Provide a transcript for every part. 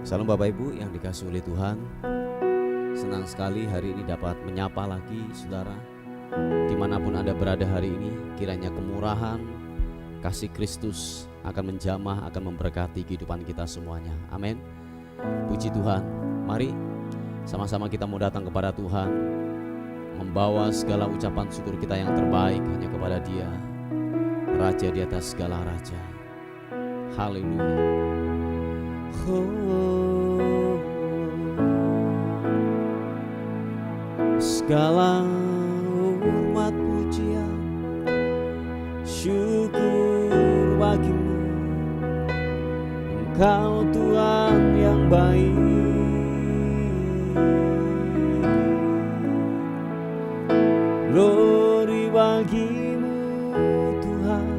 Salam Bapak Ibu yang dikasihi oleh Tuhan. Senang sekali hari ini dapat menyapa lagi saudara. Dimanapun Anda berada hari ini, kiranya kemurahan, kasih Kristus akan menjamah, akan memberkati kehidupan kita semuanya. Amin. Puji Tuhan. Mari sama-sama kita mau datang kepada Tuhan, membawa segala ucapan syukur kita yang terbaik hanya kepada Dia, Raja di atas segala raja. Haleluya. Segala hormat pujian syukur bagimu, Engkau Tuhan yang baik. Glory bagimu Tuhan,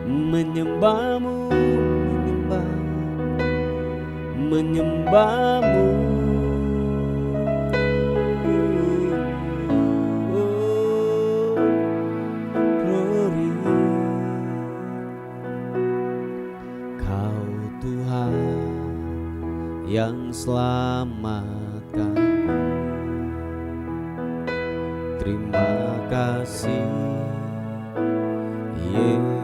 menyembahmu, menyembahmu. Oh, glory. Kau Tuhan yang selamatkan, terima kasih Yesus.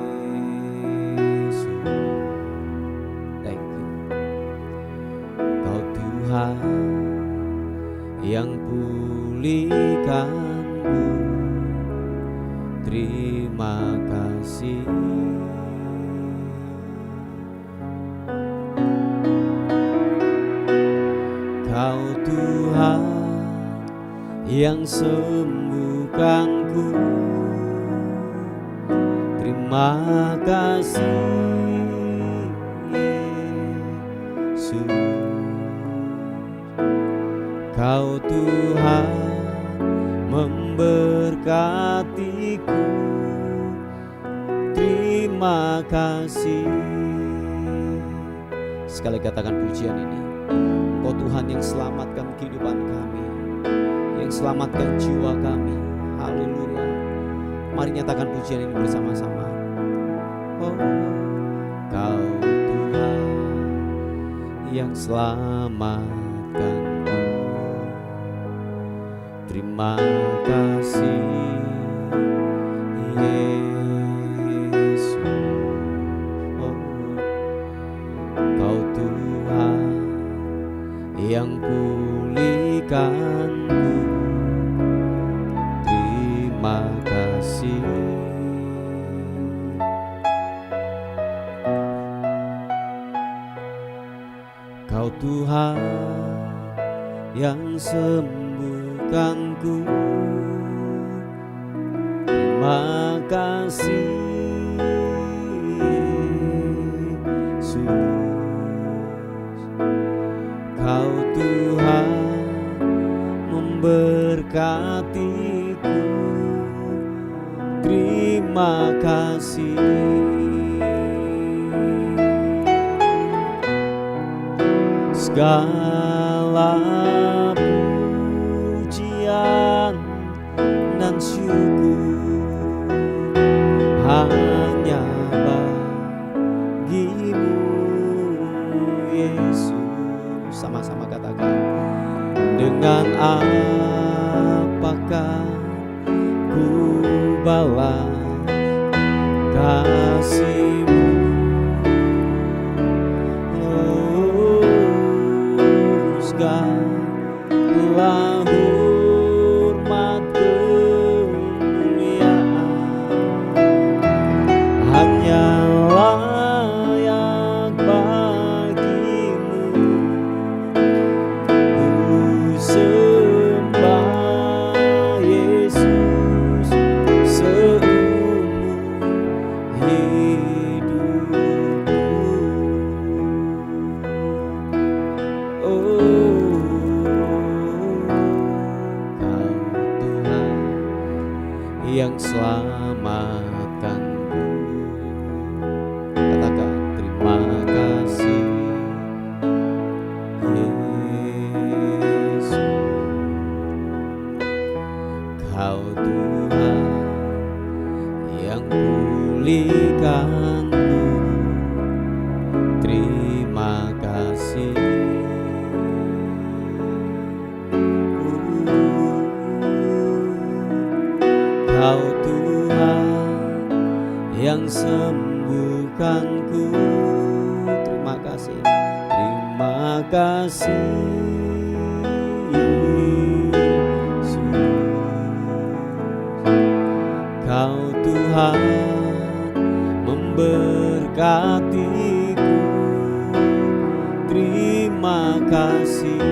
Yang pulihkanku, terima kasih. Kau Tuhan yang sembuhkanku, terima kasih Yesus. Kau Tuhan memberkatiku, terima kasih. Sekali katakan pujian ini. Engkau Tuhan yang selamatkan kehidupan kami, yang selamatkan jiwa kami. Haleluya. Mari nyatakan pujian ini bersama-sama. Oh, Kau Tuhan yang selamatkan, terima kasih Yesus. Oh, Kau Tuhan yang pulihkanku, terima kasih. Kau Tuhan yang sembuhkanku, terima kasih Yesus. Kau Tuhan memberkatiku, terima kasih. Segala pujian dan syukur hanya bagimu Yesus. Sama-sama katakan, dengan apakah ku balas kasih-Mu? Segala hormat kemuliaan hanya layak bagimu. Ku sembah Yesus seumur hidupku. Oh, yang selamatkanku, katakan terima kasih Yesus. Kau Tuhan yang pulihkanku, terima Kau Tuhan yang sembuhkanku. Terima kasih, terima kasih Yesus. Kau Tuhan memberkatiku. Terima kasih.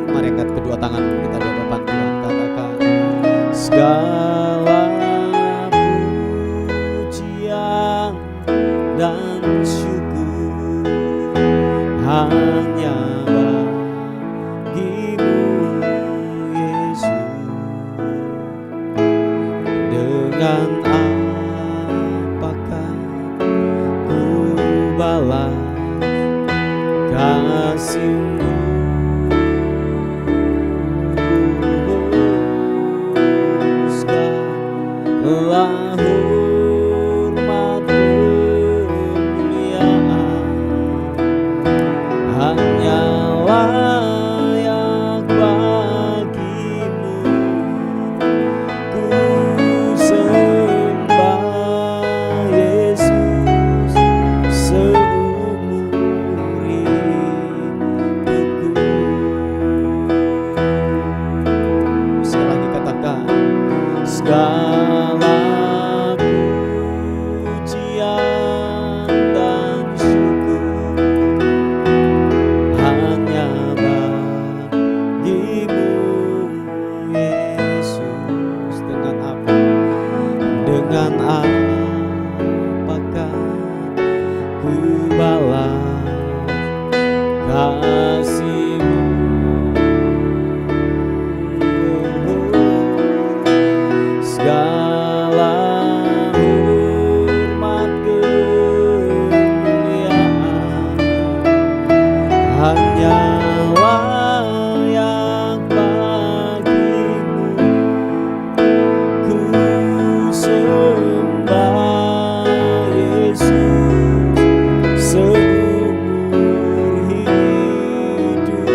Mari angkat kedua tangan kita di hadapan Tuhan, katakan segala pujian dan syukur hanya bagimu Yesus. Dengan apakah ku balas kasih-Mu? Segala hormat kemuliaan hanya layak bagimu. Ku sembah Yesus seumur hidupku. Sekali lagi katakan segala pujian dan syukur hanya bagimu Yesus. Dengan apakah ku balas kasih-Mu? Segala hormat kemuliaan hanya layak bagimu. Ku sembah Yesus seumur hidupku.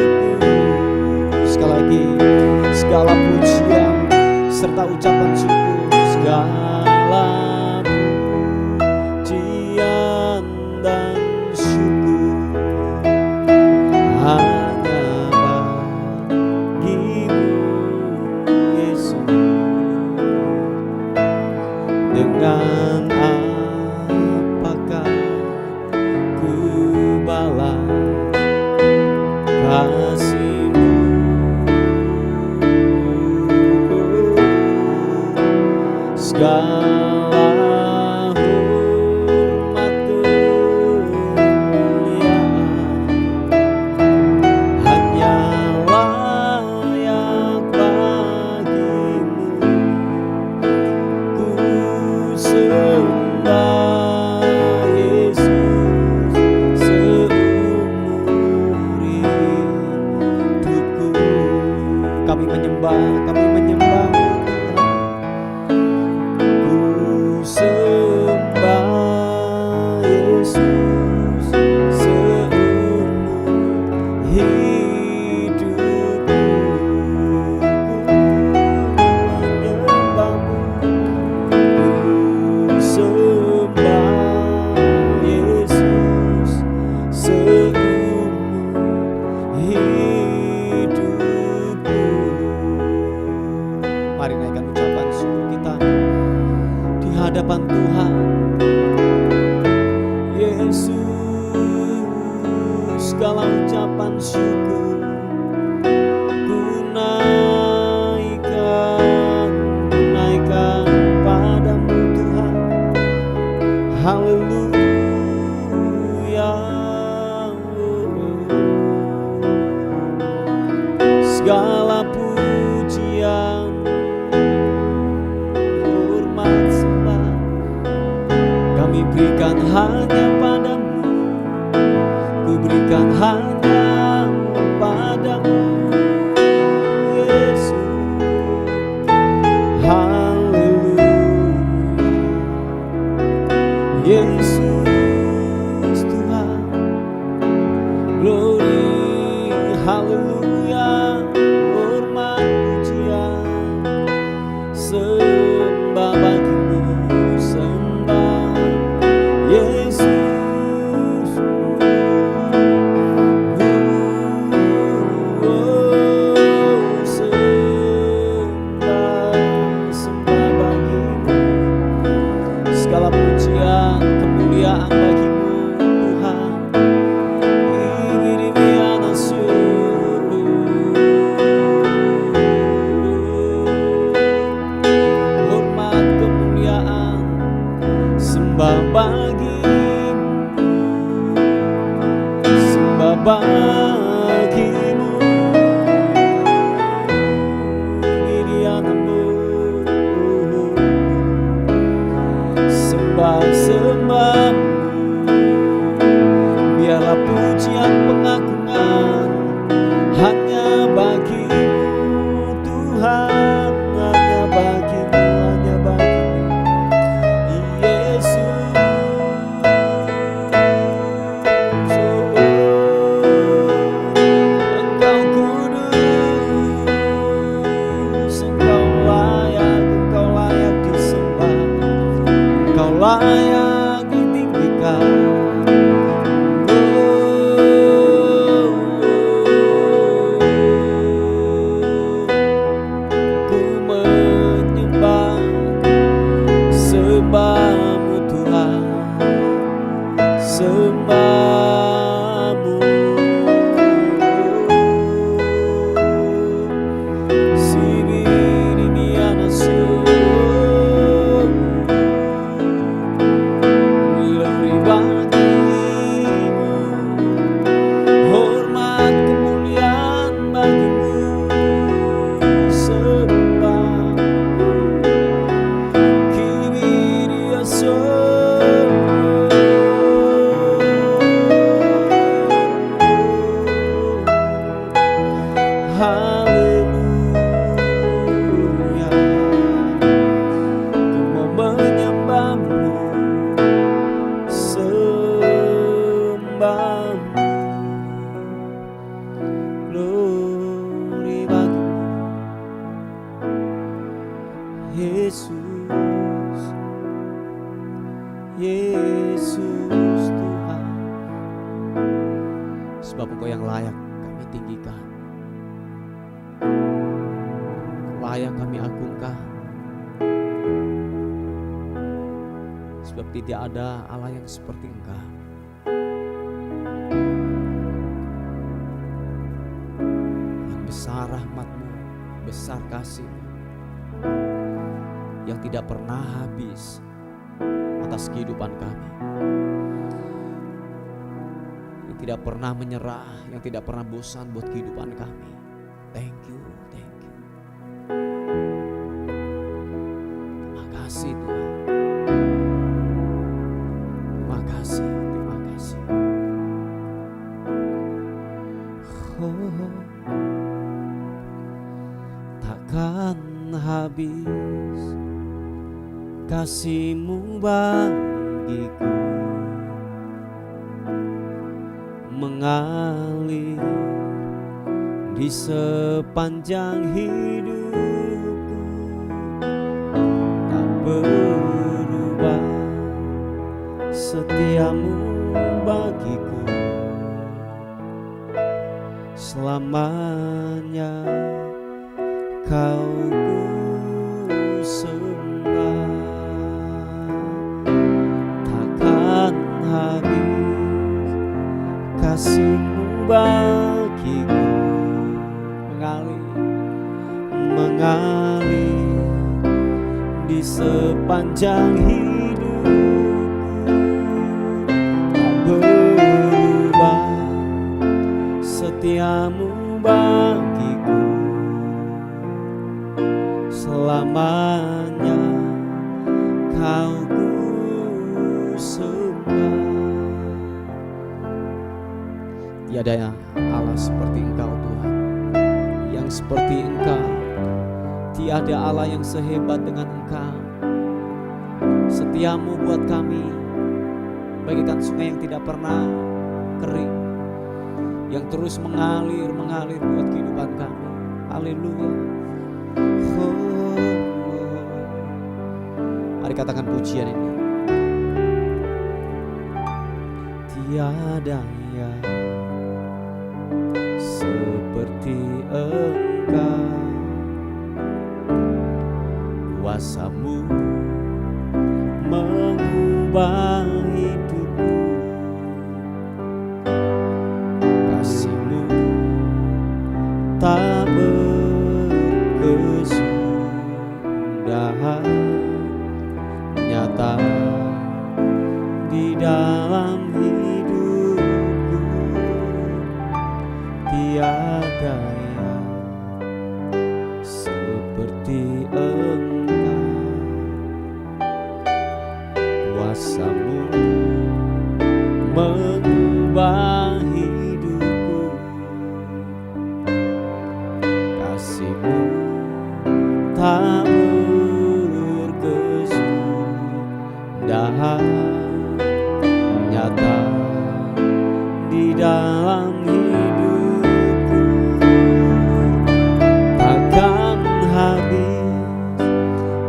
Sekali lagi, segala pujian serta ucapan syukur, segala pujian dan syukur hanya bagimu Yesus. Dengan apakah ku balas kasih-Mu? Segala hormat kemuliaan hanya layak bagimu. Ku sembah Yesus seumur hidupku. Kami menyembah sembah Yesus seumur hidupku. Ku sembah Yesus seumur hidupku. Mari naikkan ucapan syukur kita di hadapan Tuhan. Yesus, segala ucapan syukur ku naikkan padamu Tuhan. Haleluya. Segala pujian, hormat, sembah kami berikan hanya padamu. Ku berikan hanya padamu Yesus. Haleluya. Yesus Tuhan, glory, haleluya. Hormat pujian bagimu Tuhan, hanya bagimu, hanya bagimu Yesus. Engkau kudus, Engkau layak disembah, Engkau layak ditinggikan. Sembahmu Tuhan, sembahmu. Sibiriniana glory bagimu, hormat kemuliaan bagimu, sembah. Haleluya, ku mau menyembahmu, sembahmu, glory bagimu Yesus, Yesus Tuhan. Sebab Engkau yang layak kami tinggikan, layak kami agungkan. Sebab tidak ada Allah yang seperti Engkau. Yang besar rahmat-Mu, besar kasih-Mu, yang tidak pernah habis atas kehidupan kami, yang tidak pernah menyerah, yang tidak pernah bosan buat kehidupan kami. Thank you, thank you. Terima kasih Tuhan, terima kasih, terima kasih. Takkan habis kasih-Mu bagiku, mengalir di sepanjang hidupku, tak berubah setia-Mu bagiku, selamanya Kau ku sembah. Takkan habis kasih-Mu bagiku, mengalir di sepanjang hidupku, tak berubah setia-Mu bagiku, selamanya Kau ku sembah. Tiada Allah seperti Engkau Tuhan, yang seperti Engkau. Tiada Allah yang sehebat dengan Engkau. Setia-Mu buat kami bagaikan sungai yang tidak pernah kering, yang terus mengalir buat kehidupan kami. Haleluya. Mari katakan pujian ini. Tiada yang seperti Engkau, kuasa-Mu mengubah hidupku, kasih-Mu tak berkesudahan, nyata di dalam hidupku. Tiada yang seperti Engkau, kuasa-Mu mengubah hidupku, kasih-Mu tak berkesudahan, nyata di dalam hidupku, takkan habis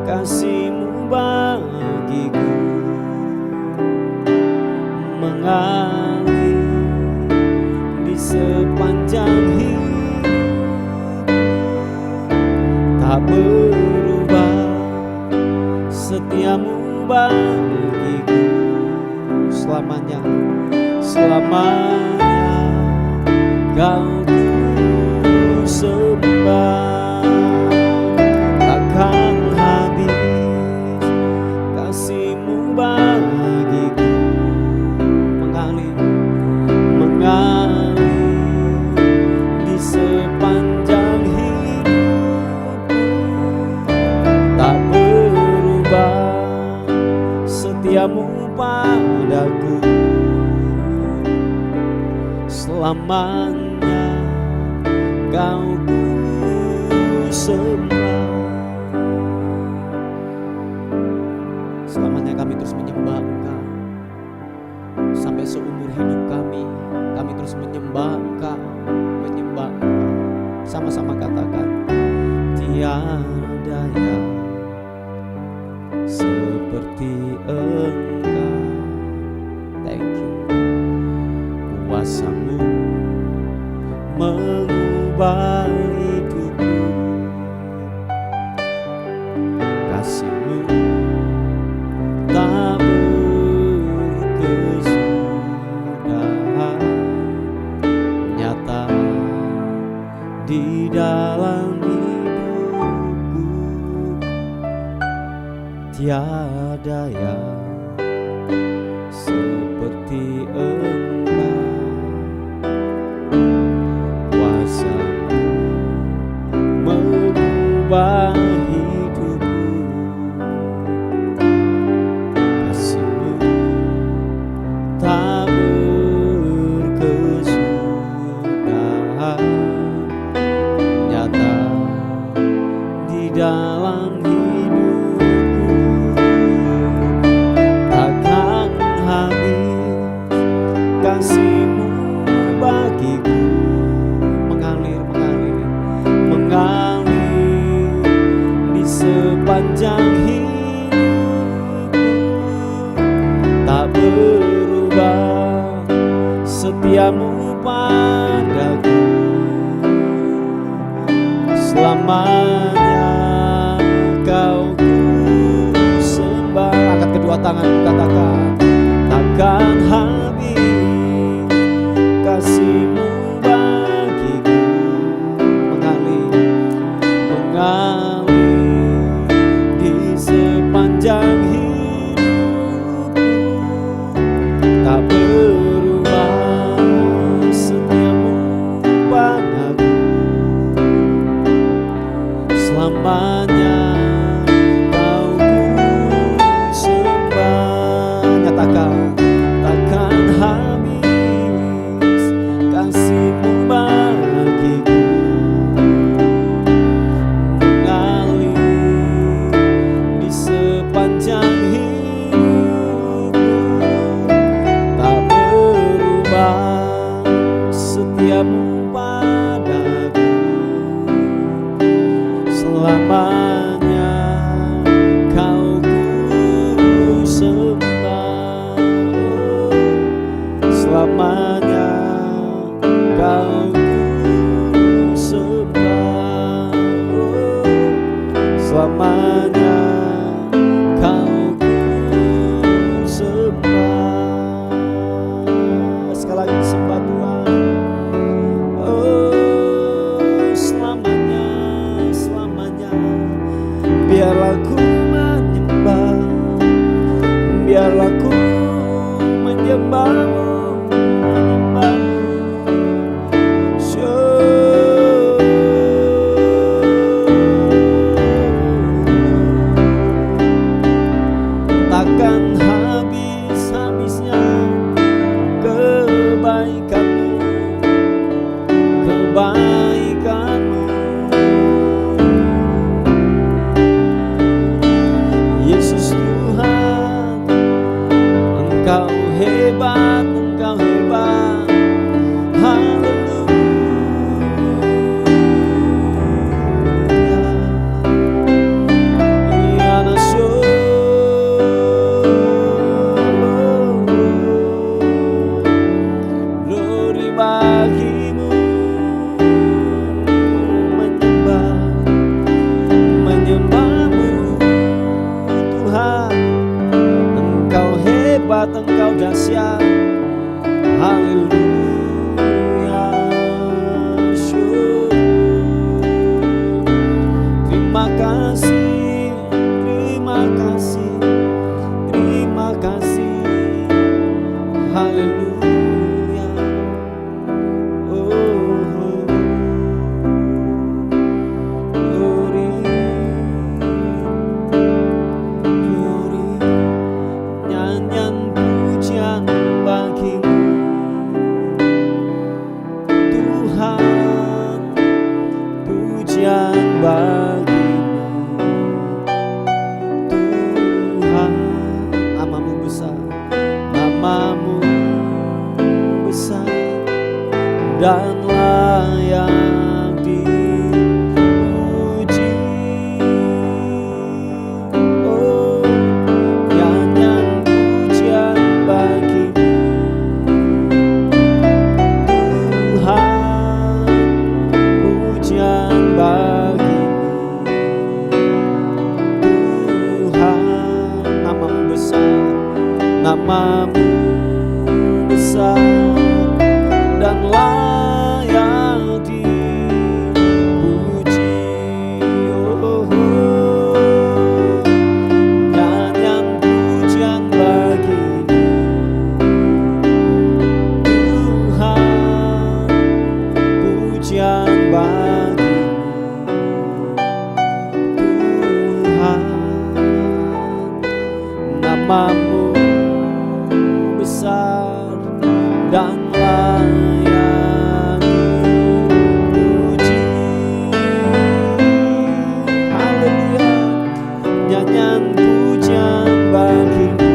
kasih-Mu bagiku, mengalir di sepanjang hidup, tak berubah setia-Mu bagiku selamanya, selamanya Kau ku sembah, takkan habis kasih-Mu bagiku, mengalir di sepanjang hidupku, tak berubah setia-Mu padaku, selamanya Kau ku sembah. Selamanya kami terus menyembah Engkau, sampai seumur hidup kami terus menyembah Engkau, menyembah Engkau. Sama-sama katakan, tiada yang seperti Engkau. Thank you. Kuasa-Mu mengubah hidupku, kasih-Mu tak berkesudahan, nyata di dalam hidupku, tiada yang seperti Engkau. Kuasa-Mu mengubah hidupku, kasih-Mu tak berkesudahan, nyata di dalam hidupku, takkan habis kasih-Mu bagiku, mengalir di sepanjang hidupku, tak berubah setia-Mu padaku, selamanya Kau ku sembah. Angkat kedua tangan, katakan, takkan habis kasih-Mu bagiku, mengalir di sepanjang hidupku, tak berubah setia-Mu padaku, selamanya Kau ku sembah. Nyatakan, takkan habis kasih-Mu bagiku, mengalir di sepanjang hidupku, tak berubah setia-Mu padaku, selamanya Kau ku sembah, selamanya Kau ku sembah, selamanya Kau ku sembah. Sekali lagi sembah Tuhan, selamanya, selamanya. Biarlah ku menyembah, biarlah ku menyembah-Mu, menyembah-Mu. pujian bagimu Tuhan. Namamu besar, namamu besar dan layak dipuji. Oh, nyanyian pujian bagimu Tuhan, pujian bagimu Tuhan. Namamu besar, namamu besar dan layak dipuji. Oh, nyanyian pujian bagimu Tuhan, pujian bagimu Tuhan. Namamu besar dan layak dipuji. Haleluya, nyanyian pujian bagimu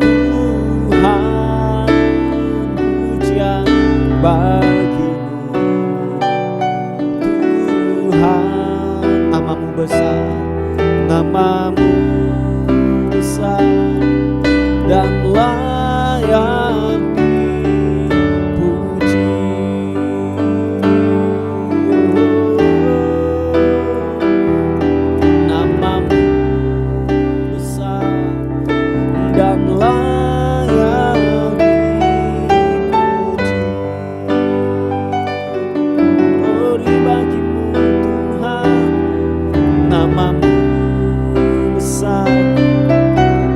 Tuhan, pujian bagimu Tuhan. Namamu besar, namamu besar dan layak dipuji. Namamu besar dan layak dipuji. Glory bagimu Tuhan, namamu besar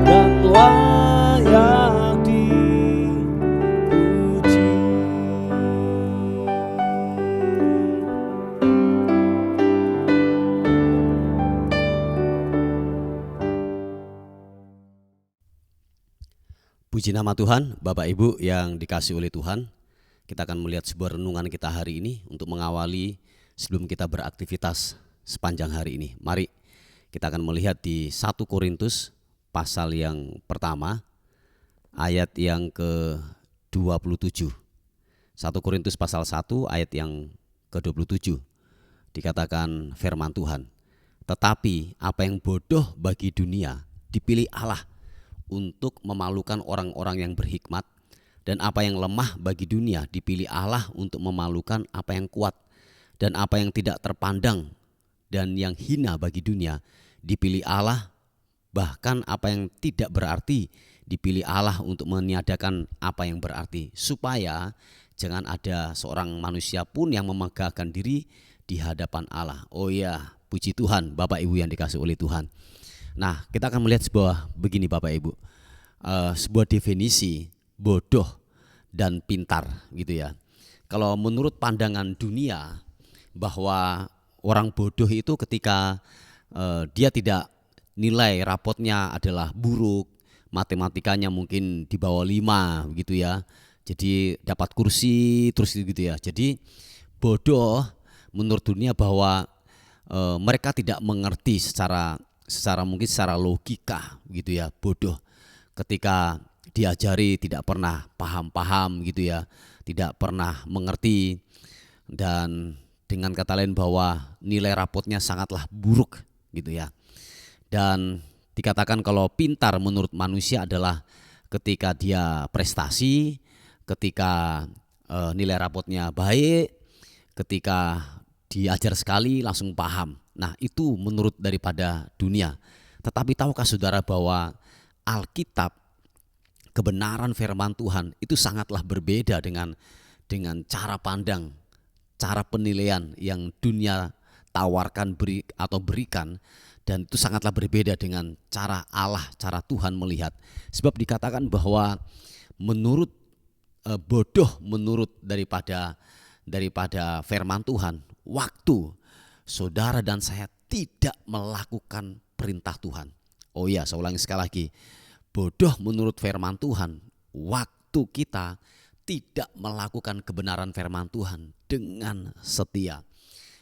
dan layak dipuji. Puji nama Tuhan. Bapak Ibu yang dikasihi oleh Tuhan, kita akan melihat sebuah renungan kita hari ini untuk mengawali sebelum kita beraktivitas sepanjang hari ini. Mari kita akan melihat di 1 Korintus pasal yang pertama, ayat yang ke-27. 1 Korintus pasal 1 ayat yang ke-27. Dikatakan firman Tuhan, tetapi apa yang bodoh bagi dunia dipilih Allah untuk memalukan orang-orang yang berhikmat, dan apa yang lemah bagi dunia dipilih Allah untuk memalukan apa yang kuat, dan apa yang tidak terpandang dan yang hina bagi dunia dipilih Allah, bahkan apa yang tidak berarti dipilih Allah untuk meniadakan apa yang berarti, supaya jangan ada seorang manusia pun yang memegahkan diri di hadapan Allah. Oh ya, puji Tuhan Bapak Ibu yang dikasihi oleh Tuhan. Nah, kita akan melihat sebuah begini Bapak Ibu, sebuah definisi bodoh dan pintar gitu ya. Kalau menurut pandangan dunia, bahwa orang bodoh itu ketika dia tidak, nilai rapotnya adalah buruk, matematikanya mungkin di bawah 5 gitu ya, jadi dapat kursi terus gitu ya. Jadi bodoh menurut dunia bahwa mereka tidak mengerti secara mungkin secara logika gitu ya. Bodoh ketika diajari tidak pernah paham-paham gitu ya, tidak pernah mengerti, dan dengan kata lain bahwa nilai rapotnya sangatlah buruk gitu ya. Dan dikatakan kalau pintar menurut manusia adalah ketika dia prestasi, ketika nilai rapotnya baik, ketika diajar sekali langsung paham. Nah, itu menurut daripada dunia. Tetapi tahukah saudara bahwa Alkitab, kebenaran firman Tuhan itu sangatlah berbeda dengan cara pandang, cara penilaian yang dunia tawarkan berikan, dan itu sangatlah berbeda dengan cara Allah, cara Tuhan melihat. Sebab dikatakan bahwa menurut bodoh menurut daripada firman Tuhan, waktu saudara dan saya tidak melakukan perintah Tuhan. Oh ya, saya ulangi sekali lagi. Bodoh menurut firman Tuhan, waktu kita tidak melakukan kebenaran firman Tuhan dengan setia.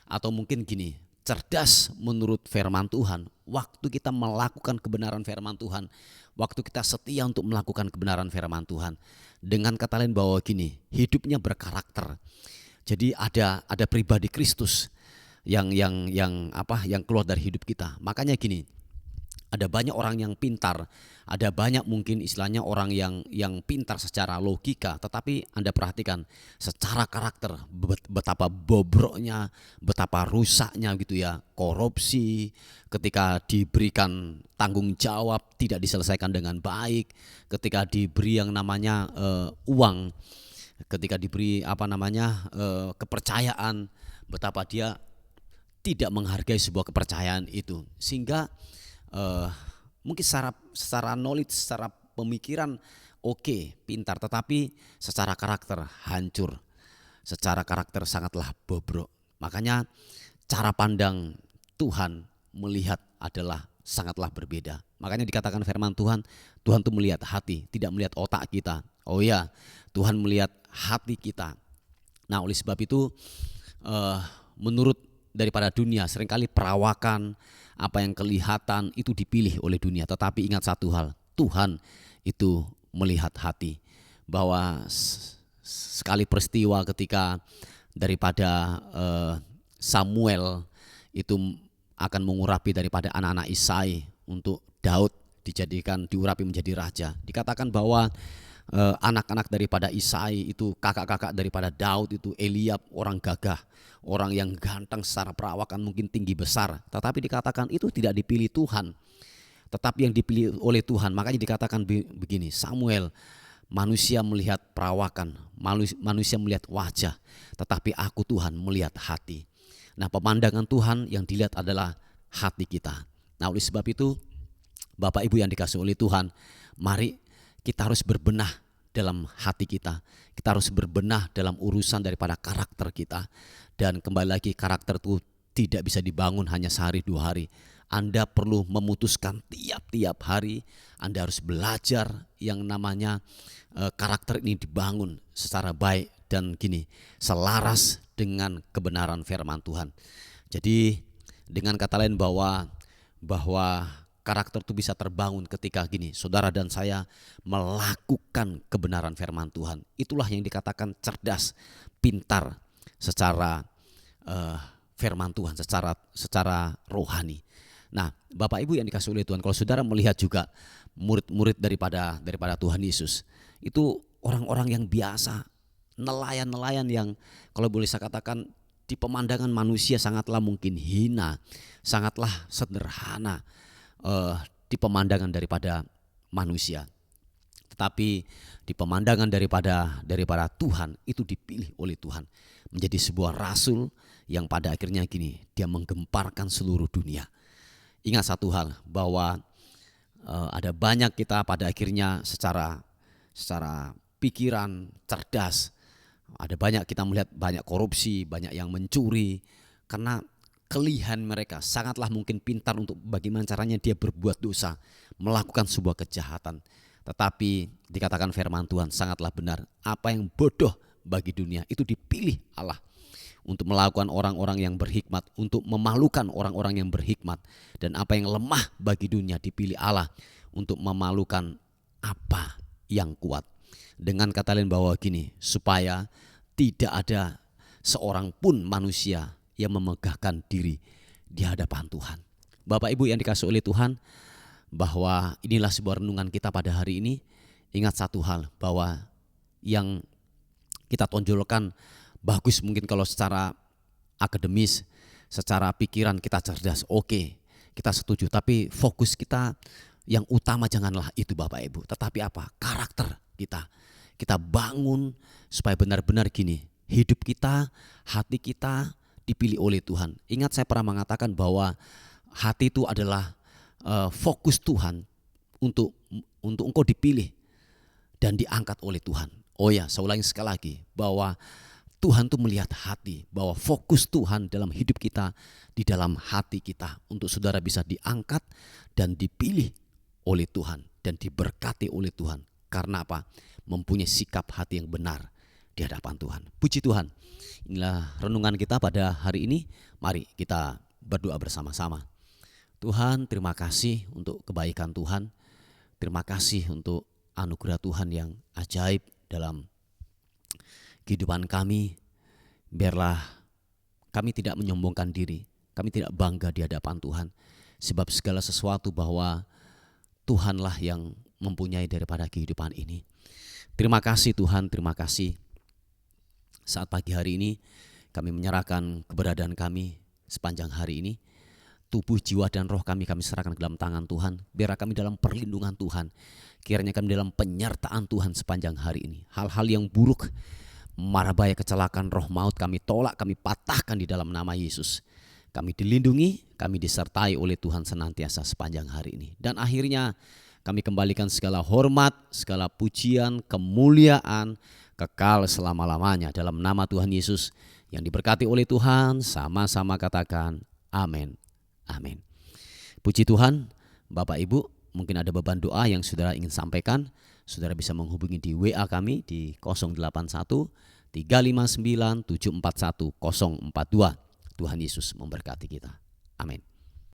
Atau mungkin gini, cerdas menurut firman Tuhan, waktu kita melakukan kebenaran firman Tuhan, waktu kita setia untuk melakukan kebenaran firman Tuhan. Dengan kata lain bahwa gini, hidupnya berkarakter. Jadi ada pribadi Kristus yang keluar dari hidup kita. Makanya gini, ada banyak orang yang pintar, ada banyak mungkin istilahnya orang yang pintar secara logika, tetapi Anda perhatikan secara karakter betapa bobroknya, betapa rusaknya gitu ya. Korupsi, ketika diberikan tanggung jawab tidak diselesaikan dengan baik, ketika diberi yang namanya uang, ketika diberi kepercayaan, betapa dia tidak menghargai sebuah kepercayaan itu, sehingga mungkin secara knowledge, secara pemikiran oke, pintar, tetapi secara karakter hancur, secara karakter sangatlah bobrok. Makanya cara pandang Tuhan melihat adalah sangatlah berbeda. Makanya dikatakan firman Tuhan, Tuhan tuh melihat hati, tidak melihat otak kita. Oh ya, Tuhan melihat hati kita. Nah, oleh sebab itu menurut daripada dunia, seringkali perawakan, apa yang kelihatan itu dipilih oleh dunia. Tetapi ingat satu hal, Tuhan itu melihat hati. Bahwa sekali peristiwa ketika daripada Samuel itu akan mengurapi daripada anak-anak Isai untuk Daud diurapi menjadi raja. Dikatakan bahwa anak-anak daripada Isai itu, kakak-kakak daripada Daud itu, Eliab orang gagah, orang yang ganteng secara perawakan, mungkin tinggi besar, tetapi dikatakan itu tidak dipilih Tuhan, tetapi yang dipilih oleh Tuhan. Makanya dikatakan begini, Samuel, manusia melihat perawakan, manusia melihat wajah, tetapi aku Tuhan melihat hati. Nah, pemandangan Tuhan yang dilihat adalah hati kita. Nah, oleh sebab itu Bapak Ibu yang dikasihi oleh Tuhan, mari kita harus berbenah dalam hati kita. Kita harus berbenah dalam urusan daripada karakter kita. Dan kembali lagi, karakter itu tidak bisa dibangun hanya sehari dua hari. Anda perlu memutuskan tiap-tiap hari. Anda harus belajar yang namanya karakter ini dibangun secara baik dan selaras dengan kebenaran firman Tuhan. Jadi dengan kata lain bahwa karakter itu bisa terbangun ketika saudara dan saya melakukan kebenaran firman Tuhan. Itulah yang dikatakan cerdas, pintar secara firman Tuhan, secara rohani. Nah, Bapak Ibu yang dikasihi oleh Tuhan, kalau saudara melihat juga murid-murid daripada Tuhan Yesus, itu orang-orang yang biasa, nelayan-nelayan yang kalau boleh saya katakan di pemandangan manusia sangatlah mungkin hina, sangatlah sederhana di pemandangan daripada manusia. Tetapi di pemandangan daripada Tuhan itu dipilih oleh Tuhan menjadi sebuah rasul yang pada akhirnya dia menggemparkan seluruh dunia. Ingat satu hal, bahwa ada banyak kita pada akhirnya secara pikiran cerdas, ada banyak kita melihat banyak korupsi, banyak yang mencuri, karena kelihan mereka sangatlah mungkin pintar untuk bagaimana caranya dia berbuat dosa, melakukan sebuah kejahatan. Tetapi dikatakan firman Tuhan sangatlah benar, apa yang bodoh bagi dunia itu dipilih Allah untuk melakukan orang-orang yang berhikmat, untuk memalukan orang-orang yang berhikmat. Dan apa yang lemah bagi dunia dipilih Allah untuk memalukan apa yang kuat. Dengan kata lain bahwa supaya tidak ada seorang pun manusia yang memegahkan diri di hadapan Tuhan. Bapak Ibu yang dikasihi oleh Tuhan, bahwa inilah sebuah renungan kita pada hari ini. Ingat satu hal, bahwa yang kita tonjolkan bagus mungkin kalau secara akademis, secara pikiran kita cerdas, oke, kita setuju. Tapi fokus kita yang utama janganlah itu Bapak Ibu, tetapi apa? Karakter kita. Kita bangun supaya benar-benar hidup kita, hati kita dipilih oleh Tuhan. Ingat, saya pernah mengatakan bahwa hati itu adalah fokus Tuhan untuk engkau dipilih dan diangkat oleh Tuhan. Oh ya, saya ulangi sekali lagi, bahwa Tuhan tuh melihat hati, bahwa fokus Tuhan dalam hidup kita di dalam hati kita, untuk saudara bisa diangkat dan dipilih oleh Tuhan dan diberkati oleh Tuhan. Karena apa? Mempunyai sikap hati yang benar di hadapan Tuhan. Puji Tuhan. Inilah renungan kita pada hari ini. Mari kita berdoa bersama-sama. Tuhan, terima kasih untuk kebaikan Tuhan. Terima kasih untuk anugerah Tuhan yang ajaib dalam kehidupan kami. Biarlah kami tidak menyombongkan diri, kami tidak bangga di hadapan Tuhan. Sebab segala sesuatu bahwa Tuhanlah yang mempunyai daripada kehidupan ini. Terima kasih Tuhan, terima kasih. Saat pagi hari ini kami menyerahkan keberadaan kami sepanjang hari ini. Tubuh, jiwa, dan roh kami serahkan ke dalam tangan Tuhan. Biarlah kami dalam perlindungan Tuhan. Kiranya kami dalam penyertaan Tuhan sepanjang hari ini. Hal-hal yang buruk, mara bahaya, kecelakaan, roh maut kami tolak, kami patahkan di dalam nama Yesus. Kami dilindungi, kami disertai oleh Tuhan senantiasa sepanjang hari ini. Dan akhirnya kami kembalikan segala hormat, segala pujian, kemuliaan, kekal selama-lamanya. Dalam nama Tuhan Yesus yang diberkati oleh Tuhan, sama-sama katakan amin. Amin. Puji Tuhan. Bapak Ibu, mungkin ada beban doa yang saudara ingin sampaikan. Saudara bisa menghubungi di WA kami di 081 359 741 042. Tuhan Yesus memberkati kita. Amin.